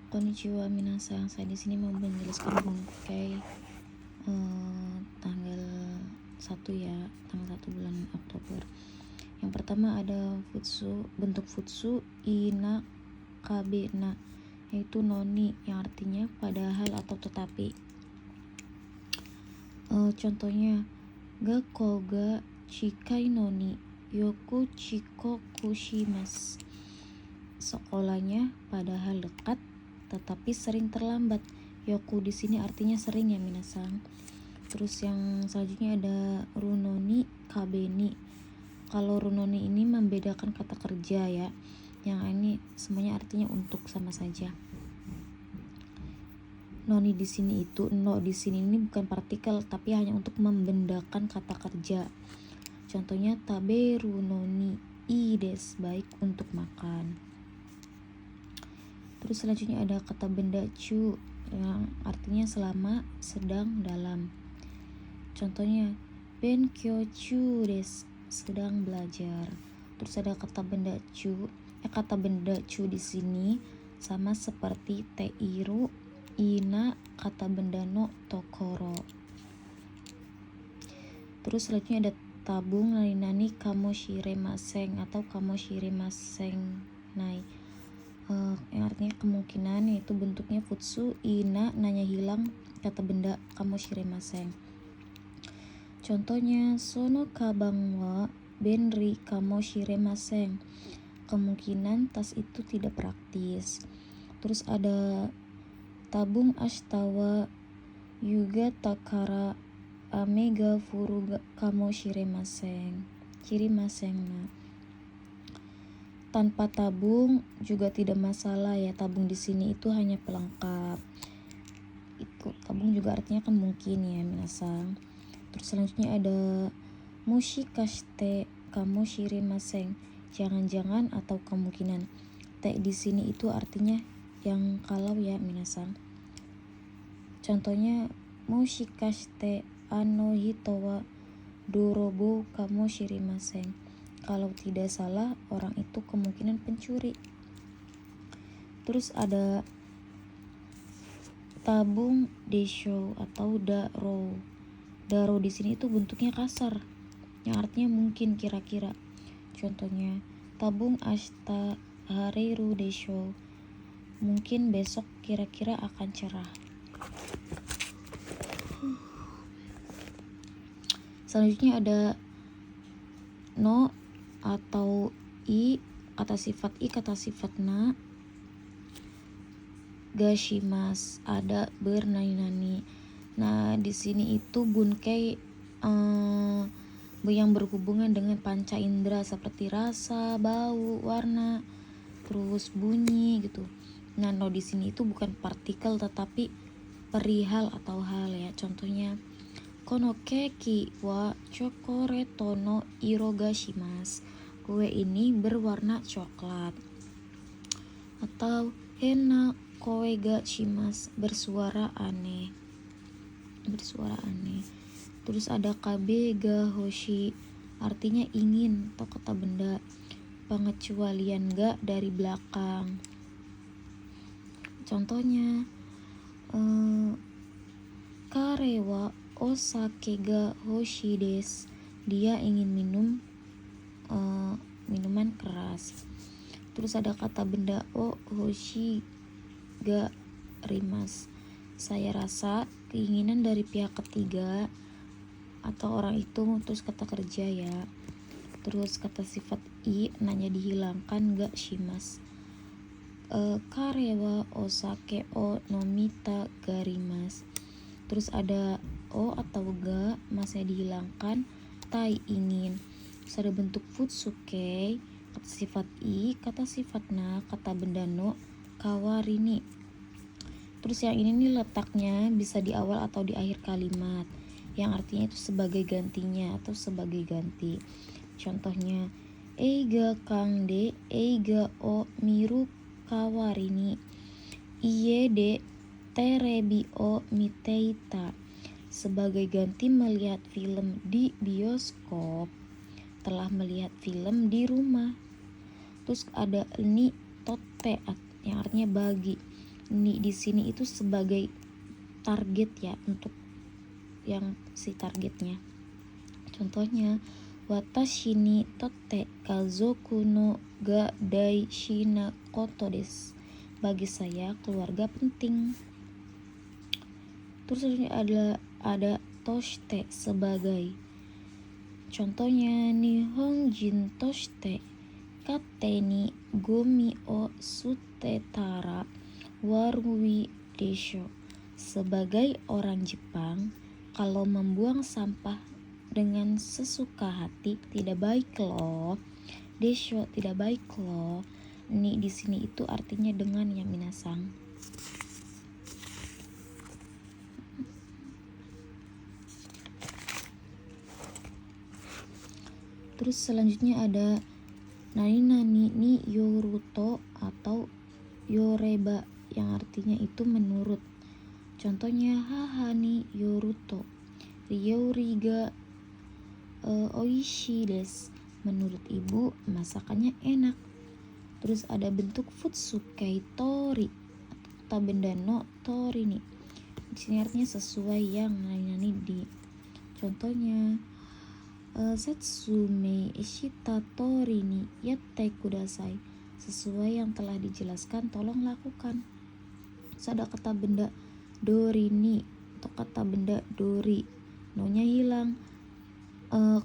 Konnichiwa minasang, saya di sini mau menjelaskan bungkai tanggal 1 ya, tanggal 1 bulan Oktober. Yang pertama ada futsu, bentuk futsu ina kabe na, yaitu noni yang artinya padahal atau tetapi. Contohnya ga koga chikai noni yoku chiko kushimasu. Sekolahnya padahal dekat tetapi sering terlambat. Yoku di sini artinya sering ya minasang. Terus yang selanjutnya ada runoni kabeni. Kalau runoni ini membedakan kata kerja ya. Yang ini semuanya artinya untuk sama saja. Noni di sini itu no di sini ini bukan partikel tapi hanya untuk membedakan kata kerja. Contohnya taberu noni ides, baik untuk makan. Terus selanjutnya ada kata benda chu yang artinya selama, sedang, dalam. Contohnya benkyo chu desu, sedang belajar. Terus ada kata benda chu. Kata benda chu di sini sama seperti teiru, ina, kata benda no, tokoro. Terus selanjutnya ada tabung nani kamoshiremasen atau kamoshiremasen nai. Yang artinya kemungkinan, yaitu bentuknya futsu ina nanya hilang, kata benda kamoshiremasen. Contohnya sono kabang wa benri kamoshiremasen, kemungkinan tas itu tidak praktis. Terus ada tabung ashitawa yuga takara ame ga furu kamoshiremasen na. Tanpa tabung juga tidak masalah ya. Tabung di sini itu hanya pelengkap. Itu tabung juga artinya kan mungkin ya minasang. Terus selanjutnya ada moshikashite kamoshiremasen, jangan-jangan atau kemungkinan. Te di sini itu artinya yang kalau ya minasang. Contohnya moshikashite ano hito wa dorobo kamoshiremasen, kalau tidak salah orang itu kemungkinan pencuri. Terus ada tabung desho atau daro. Daro di sini itu bentuknya kasar, yang artinya mungkin kira-kira. Contohnya tabung ashita hareru desho, mungkin besok kira-kira akan cerah. Selanjutnya ada no atau i, kata sifat na, gashimas, ada bernani-nani. Nah di sini itu bunkai yang berhubungan dengan panca indera seperti rasa, bau, warna, terus bunyi gitu. Nah no di sini itu bukan partikel tetapi perihal atau hal ya. Contohnya kono keki wa chokoreto no iro ga shimasu, kue ini berwarna coklat. Atau hena koe ga shimasu, bersuara aneh. Terus ada kabe ga hoshi, artinya ingin atau kata benda. Pengecualian ga dari belakang. Contohnya karewa osake ga hoshi desu, dia ingin minum minuman keras. Terus ada kata benda o hoshi ga rimas, saya rasa keinginan dari pihak ketiga atau orang itu. Terus kata kerja ya. Terus kata sifat i, nanya dihilangkan ga shimas. Karewa osake o nomita garimas. Terus ada o atau ga, masih dihilangkan, tai ingin. Terus ada bentuk futsuke, kata sifat i, kata sifat na, kata benda no, kawarini. Terus yang ini nih letaknya bisa di awal atau di akhir kalimat, yang artinya itu sebagai gantinya atau sebagai ganti. Contohnya eiga kangde eiga o miru kawarini iye de terebi o miteita, sebagai ganti melihat film di bioskop, telah melihat film di rumah. Terus ada ni tote yang artinya bagi, Ni di sini itu sebagai target ya, untuk yang si targetnya. Contohnya, watashi ni totte kazoku no ga daishii na koto desu. Bagi saya keluarga penting. Terus ada toshite sebagai. Contohnya, nihonjin toshite katte ni gomi o sutetara warui desho. Sebagai orang Jepang, kalau membuang sampah dengan sesuka hati tidak baik loh. Desho tidak baik loh. Ni di sini itu artinya dengan ya minasang. Terus selanjutnya ada nani ni yoruto atau yoreba yang artinya itu menurut. Contohnya, haha ni yoruto ryouri ga oishii desu. Menurut ibu masakannya enak. Terus ada bentuk futsukei tori atau benda no tori ni. Di sini artinya sesuai yang nani di. Contohnya, setsume shita tori ni yatte kudasai. Sesuai yang telah dijelaskan tolong lakukan. Terus ada kata benda dori ni atau kata benda dori, no-nya hilang.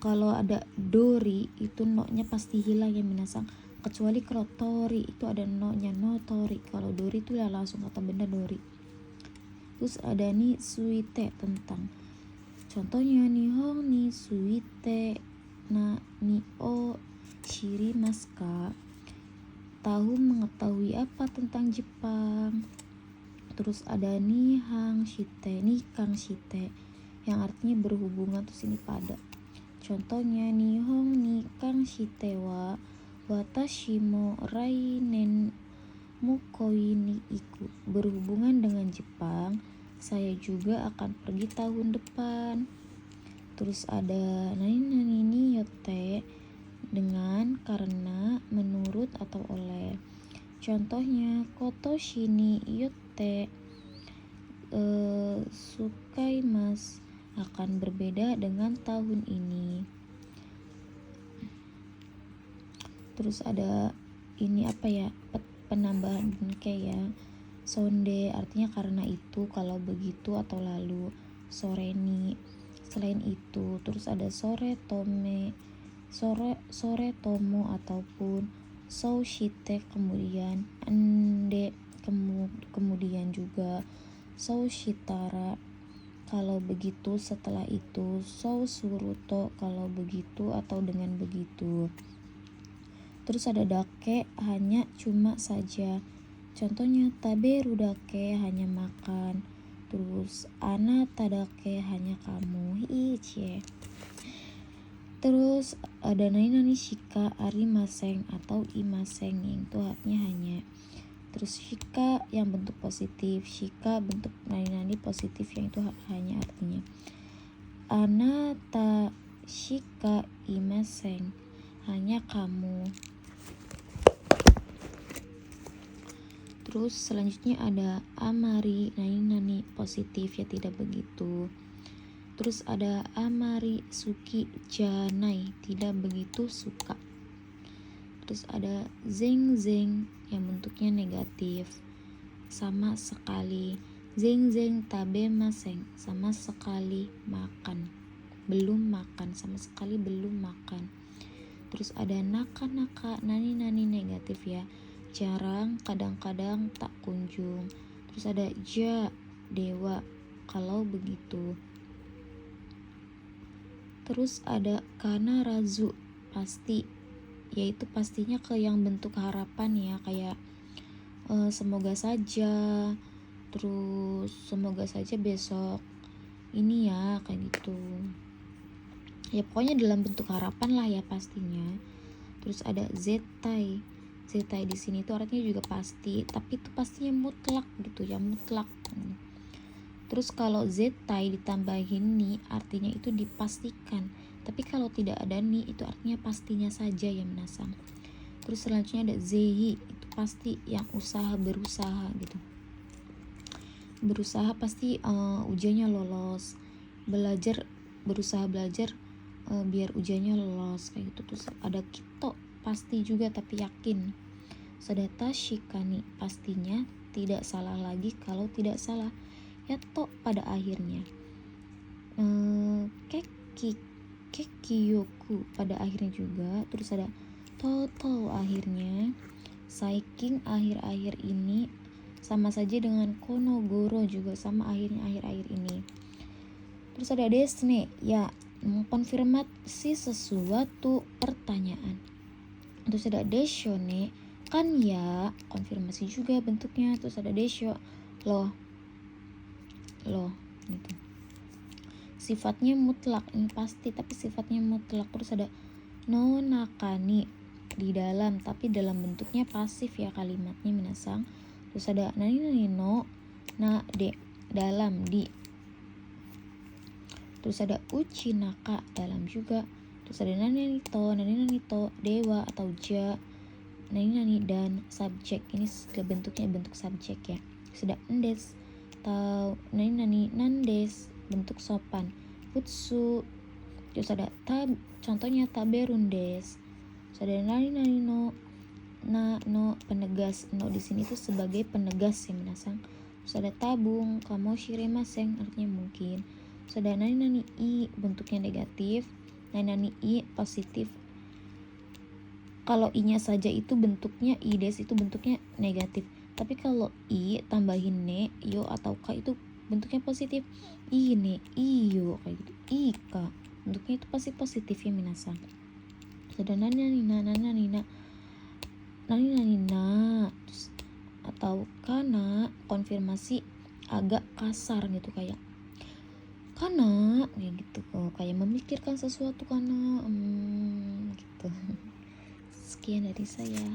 Kalau ada dori itu no-nya pasti hilang ya minasang, kecuali kalau tori itu ada no-nya, no tori. Kalau dori itu ya langsung kata benda dori. Terus ada ni suite tentang. Contohnya, nihon ni suite na ni o shirimasu ka. Tahu mengetahui apa tentang Jepang. Terus ada nikang shite yang artinya berhubungan, terus ini pada. Contohnya, nihon nikang shite wa watashi mo rainen mukoi ni iku. Berhubungan dengan Jepang, saya juga akan pergi tahun depan. Terus ada nani ni yotte dengan, karena, menurut atau oleh. Contohnya, kotoshi ni yotte sukaimasu, akan berbeda dengan tahun ini. Terus ada ini apa ya, penambahan kayak ya. Sonde artinya karena itu, kalau begitu atau lalu. Sore ni selain itu. Terus ada sore tomo ataupun shite kemudian, ande kemudian juga, shitara kalau begitu, setelah itu, suruto kalau begitu atau dengan begitu. Terus ada dake, hanya, cuma saja. Contohnya, taberu dake, hanya makan. Terus ana tadake, hanya kamu. Icie. Terus ada nani shika arimaseng atau imaseng, yang itu artinya hanya. Terus shika yang bentuk positif, shika bentuk nani positif, yang itu hanya artinya. Anata shika imaseng, hanya kamu. Terus selanjutnya ada amari nani positif ya tidak begitu. Terus ada amari suki janai, tidak begitu suka. Terus ada zeng yang bentuknya negatif, sama sekali. Zeng tabemasen, sama sekali makan, belum makan, sama sekali belum makan. Terus ada naka nani negatif ya, jarang, kadang-kadang, tak kunjung. Terus ada ja dewa, kalau begitu. Terus ada kana razu, pasti, yaitu pastinya ke yang bentuk harapan ya, kayak semoga saja, terus semoga saja besok ini ya, kayak gitu ya, pokoknya dalam bentuk harapan lah ya pastinya. Terus ada zetai di sini tuh artinya juga pasti, tapi itu pastinya mutlak gitu ya, mutlak. Terus kalau zetai ditambahin ni artinya itu dipastikan, tapi kalau tidak ada ni itu artinya pastinya saja ya minasang. Terus selanjutnya ada zehi, itu pasti, yang berusaha gitu. berusaha pasti ujiannya lolos, berusaha belajar biar ujiannya lolos kayak gitu. Terus ada kito, pasti juga tapi yakin. Sedata shikani, pastinya tidak salah lagi kalau tidak salah. Yato, pada akhirnya. Keki kekiyoku, pada akhirnya juga. Terus ada toto, akhirnya. Saiking, akhir-akhir ini. Sama saja dengan konogoro, juga sama akhirnya akhir-akhir ini. Terus ada desne, ya, mengkonfirmasi sesuatu pertanyaan. Terus ada deshone, kan ya, konfirmasi juga bentuknya. Terus ada desho, loh gitu. Sifatnya mutlak, ini pasti tapi sifatnya mutlak. Terus ada no nakani, di dalam, tapi dalam bentuknya pasif ya kalimatnya minasang. Terus ada nani no, na de, dalam, di. Terus ada uchi naka, dalam juga. Terus ada nani to, dewa atau ja, nani dan subjek. Ini bentuknya bentuk subjek ya. Terus ada endes atau nani nandes, bentuk sopan. Futsu. Terus ada contohnya taberundes. Terus ada nani no, no penegas. No di sini itu sebagai penegas ya minasang. Terus ada tabung, kamu shiremasen, artinya mungkin. Terus ada nani i, bentuknya negatif. Nani i positif. Kalau i-nya saja itu bentuknya i des, itu bentuknya negatif. Tapi kalau i tambahin ne, yo atau ka itu bentuknya positif. I ne, iyo kayak gitu. Ika, bentuknya itu pasti positif ya minasang. Ada nani na, terus, atau kana konfirmasi agak kasar gitu, kayak kana kayak gitu, kayak memikirkan sesuatu kana gitu. Sekian dari saya.